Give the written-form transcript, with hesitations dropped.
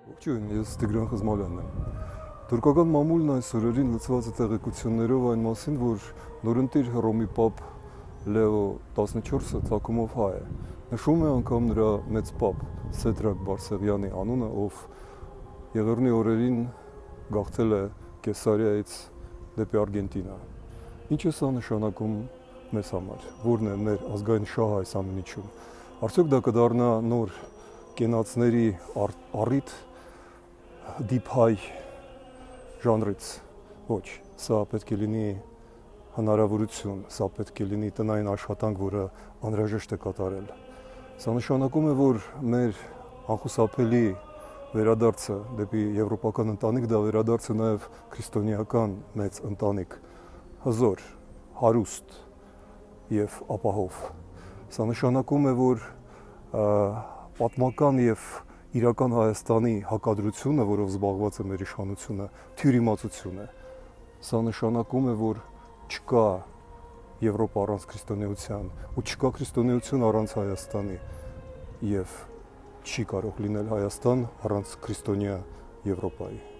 Ողջույն, ես Տիգրան Խզմալյանն եմ։ Թուրքական մամուլն այս օրերին լցված է տեղեկություններով այն մասին, որ նորընտիր Հռոմի պապ Լեո 14-ը ծագումով հայ է։ Նշվում է անգամ նրա մեծ պապ Սեդրակ Բարսեղյանի անունը, ով Եղեռնի օրերին գաղթել է Կեսարիայից դեպի Արգենտինա։ Ինչ է սա նշանակում մեզ համար, որն է մեր ազգային շահը այս ամեն ինչում։ Արդյոք դա կդառնա նոր կենացների առիթ դիփ հայ ժանրից, ոչ, սա պետք է լինի հնարավորություն, սա պետք է լինի տնային աշխատանք, որը անհրաժեշտ է կատարել։ Սա նշանակում է, որ մեր անխուսափելի վերադարձը դեպի եվրոպական ընտանիք, դա վերադարձ է նաև քրիստոնեական մեծ ընտանիք, հզոր, հարուստ եւ ապահով։ Սա նշանակում է, որ պատմական եւ իրական Հայաստանի հակադրությունը, որով զբաղված է մեր իշխանությունը, թյուրիմացություն է։ Սա նշանակում է, որ չկա Եվրոպա առանց քրիստոնեության, ու չկա քրիստոնեություն առանց Հայաստանի, եւ չի կարող լինել Հայաստան առանց քրիստոնյա Եվրոպայի։